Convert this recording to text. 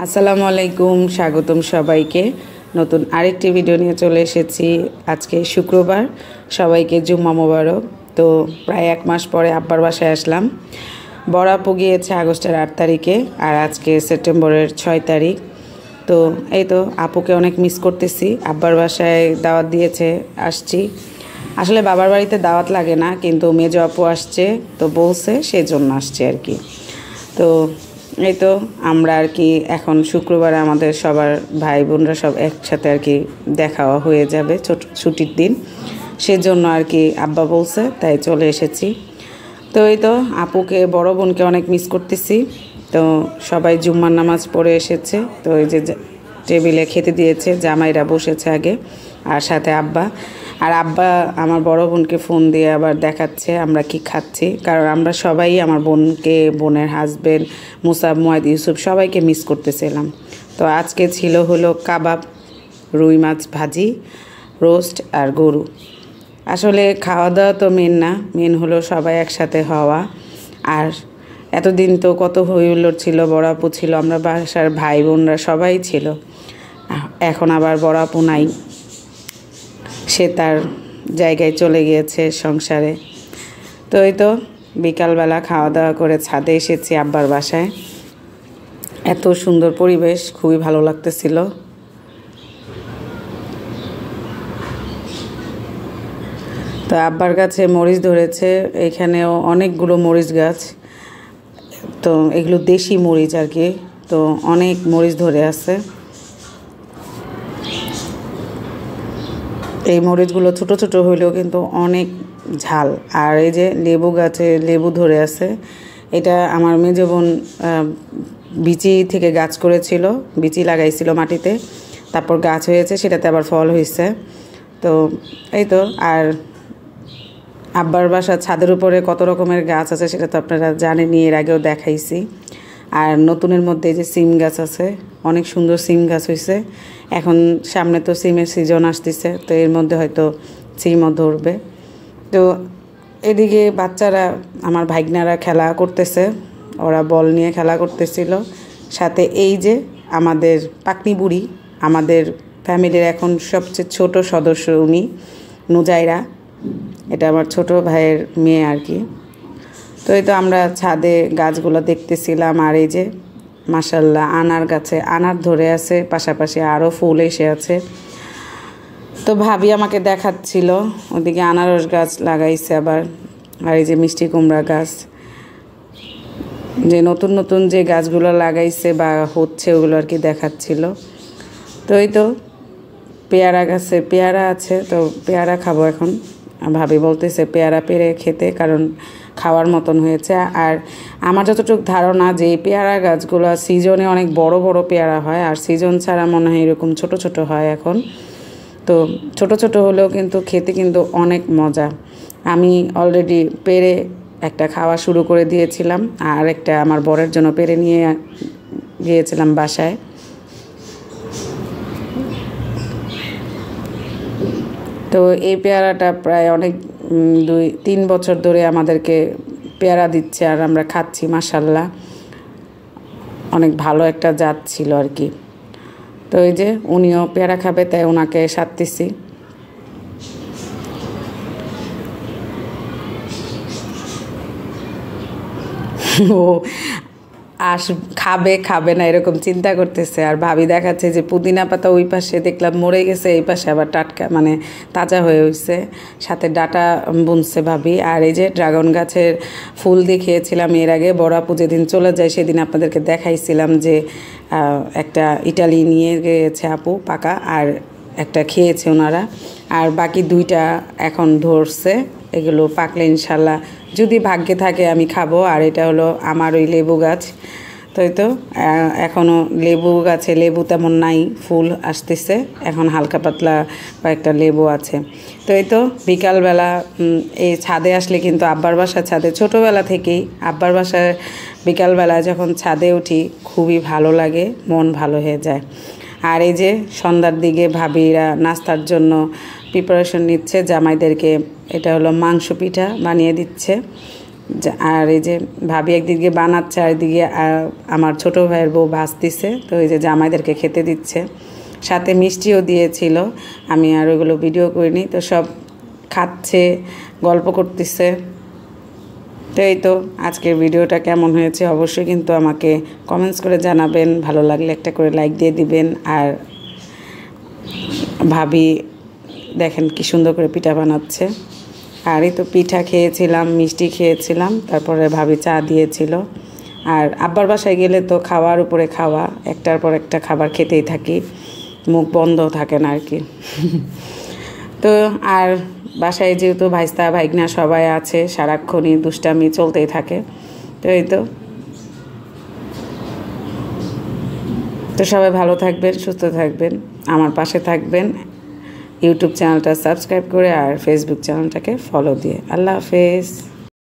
আসসালামু আলাইকুম, স্বাগতম সবাইকে। নতুন আরেকটি ভিডিও নিয়ে চলে এসেছি। আজকে শুক্রবার, সবাইকে জুম্মা মোবারক। তো প্রায় 1 মাস পরে আব্বার বাসায় আসলাম। বড় আপু গিয়েছে আগস্টের 8 তারিখে, আর আজকে সেপ্টেম্বরের 6 তারিখ। তো এই তো আপুকে অনেক মিস করতেছি। আব্বার বাসায় দাওয়াত দিয়েছে, আসছি। আসলে বাবার বাড়িতে দাওয়াত লাগে না, কিন্তু মেজো আপু আসছে তো বলছে, সেজন্য আসছে আর কি। তো এই তো আমরা আর কি এখন শুক্রবারে আমাদের সবার ভাই বোনরা সব একসাথে আর কি দেখা হয়ে যাবে ছোট ছুটির দিন, সেজন্য আর কি আব্বা বলছে, তাই চলে এসেছি। তো এই তো আপুকে বড় বোনকে অনেক মিস করতেছি। তো সবাই জুম্মার নামাজ পড়ে এসেছে। তো এই যে টেবিলে খেতে দিয়েছে, জামাইরা বসেছে আগে, আর সাথে আব্বা। আর আব্বা আমার বড় বোনকে ফোন দিয়ে আবার দেখাচ্ছে আমরা কি খাচ্ছি, কারণ আমরা সবাই আমার বোনকে, বোনের হাজবেন্ড, মুসাব, মুয়াদ, ইউসুফ সবাইকে মিস করতেছিলাম। তো আজকে ছিল হলো কাবাব, রুই মাছ ভাজি, রোস্ট আর গরু। আসলে খাওয়া দাওয়া তো মেন না, মেন হলো সবাই একসাথে হওয়া। আর এতদিন তো কত হইহুল্লোড় ছিল, বড় আপু ছিল, আমরা বাসার ভাই বোনরা সবাই ছিল। এখন আবার বড় আপু নাই, সে তার জায়গায় চলে গিয়েছে সংসারে। তো এই তো বিকালবেলা খাওয়া দাওয়া করে ছাদে এসেছি আব্বার বাসায়। এত সুন্দর পরিবেশ, খুবই ভালো লাগতেছিল। তো আব্বার গাছে মরিচ ধরেছে, এখানেও অনেকগুলো মরিচ গাছ। তো এগুলো দেশি মরিচ আর কি। তো অনেক মরিচ ধরে আছে। এই মরিচগুলো ছোট ছোট হইলেও কিন্তু অনেক ঝাল। আর এই যে লেবু গাছে লেবু ধরে আছে, এটা আমার মেজো বোন বিচি থেকে গাছ করেছিল, বিচি লাগাইছিল মাটিতে, তারপর গাছ হয়েছে, সেটাতে আবার ফল হয়েছে। তো এই তো। আর আব্বার বাসা ছাদের উপরে কত রকমের গাছ আছে সেটা তো আপনারা জানেনই, এর আগেও দেখাইছি। আর নতুনের মধ্যে যে সিম গাছ আছে, অনেক সুন্দর সিম গাছ হয়েছে। এখন সামনে তো সিমের সিজন আসতেছে, তো এর মধ্যে হয়তো সিমও ধরবে। তো এদিকে বাচ্চারা, আমার ভাইগনারা খেলা করতেছে, ওরা বল নিয়ে খেলা করতেছিল। সাথে এই যে আমাদের পাকনি বুড়ি, আমাদের ফ্যামিলির এখন সবচেয়ে ছোট সদস্য উনি, নুজাইরা, এটা আমার ছোট ভাইয়ের মেয়ে আর কি। তো এই তো আমরা ছাদে গাছগুলো দেখতেছিলাম। আর এই যে মাশাল্লাহ আনার গাছে আনার ধরে আছে, পাশাপাশি আরও ফুল এসে আছে। তো ভাবি আমাকে দেখাচ্ছিল, ওদিকে আনারস গাছ লাগাইছে আবার। আর এই যে মিষ্টি কুমড়া গাছ, যে নতুন নতুন যে গাছগুলো লাগাইছে বা হচ্ছে ওগুলো আর কি দেখাচ্ছিল। তো এই তো পেয়ারা গাছে পেয়ারা আছে, তো পেয়ারা খাবো এখন। ভাবি বলতেছে পেয়ারা পেরে খেতে, কারণ খাওয়ার মতন হয়েছে। আর আমার যতটুকু ধারণা যে এই পেয়ারা গাছগুলো সিজনে অনেক বড় বড় পেয়ারা হয়, আর সিজন ছাড়া মনে হয় এরকম ছোট ছোট হয় এখন। তো ছোট ছোট হলেও কিন্তু খেতে কিন্তু অনেক মজা। আমি অলরেডি পেরে একটা খাওয়া শুরু করে দিয়েছিলাম, আর একটা আমার বরের জন্য পেরে নিয়ে গিয়েছিলাম বাসায়। তো এই পেয়ারাটা প্রায় অনেক 2-3 বছর ধরে আমাদেরকে পেয়ারা দিচ্ছে, আর আমরা খাচ্ছি। মাশাল্লাহ অনেক ভালো একটা জাত ছিল আর কি। তো এই যে উনিও পেয়ারা খাবে, তাই ওনাকে সাথতেছি। ও খাবে খাবে না এরকম চিন্তা করতেছে। আর ভাবি দেখাচ্ছে যে পুদিনা পাতা ওই পাশে দেখলাম মরে গেছে, এই পাশে আবার টাটকা মানে তাজা হয়ে হয়েছে, সাথে ডাটা বুনছে ভাবি। আর এই যে ড্রাগন গাছের ফুল দেখিয়েছিলাম এর আগে, বড় আপু যেদিন চলে যায় সেদিন আপনাদেরকে দেখাইছিলাম যে একটা ইটালি নিয়ে গিয়েছে আপু পাকা, আর একটা খেয়েছে ওনারা, আর বাকি 2টা এখন ধরছে। এগুলো পাকলে ইনশাল্লাহ যদি ভাগ্যে থাকে আমি খাবো। আর এটা হলো আমার ওই লেবু গাছ। তো এই তো এখনও লেবু গাছে লেবু তেমন নাই, ফুল আসতেছে এখন, হালকা পাতলা কয়েকটা লেবু আছে। তো এই তো বিকালবেলা এই ছাদে আসলে কিন্তু আব্বার বাসার ছাদে ছোটোবেলা থেকেই আব্বার বাসায় বিকালবেলা যখন ছাদে উঠি খুবই ভালো লাগে, মন ভালো হয়ে যায়। আর এই যে সন্ধ্যার দিকে ভাবিরা নাস্তার জন্য প্রিপারেশন নিচ্ছে জামাইদেরকে, এটা হলো মাংস পিঠা বানিয়ে দিচ্ছে। আর এই যে ভাবি একদিকে বানাচ্ছে আর এদিকে আমার ছোটো ভাইয়ের বউ ভাজতেছে, তো এই যে জামাইদেরকে খেতে দিচ্ছে, সাথে মিষ্টিও দিয়েছিল। আমি আর ওইগুলো ভিডিও করিনি, তো সব খাচ্ছে, গল্প করতেছে। তো এই তো আজকের ভিডিওটা কেমন হয়েছে অবশ্যই কিন্তু আমাকে কমেন্টস করে জানাবেন, ভালো লাগলে একটা করে লাইক দিয়ে দিবেন। আর ভাবি দেখেন কি সুন্দর করে পিঠা বানাচ্ছে। আর এই তো পিঠা খেয়েছিলাম, মিষ্টি খেয়েছিলাম, তারপরে ভাবি চা দিয়েছিল। আর আব্বার বাসায় গেলে তো খাওয়ার উপরে খাওয়া, একটার পর একটা খাবার খেতেই থাকি, মুখ বন্ধ থাকে না আর কি। তো আর বাসায় যেহেতু ভাইস্তা ভাইগনা সবাই আছে, সারাক্ষণই দুষ্টামি চলতেই থাকে। তো এই তো সবাই ভালো থাকবেন, সুস্থ থাকবেন, আমার পাশে থাকবেন, ইউটিউব চ্যানেলটা সাবস্ক্রাইব করে আর ফেসবুক চ্যানেলটাকে ফলো দিয়ে। আল্লাহ হাফেজ।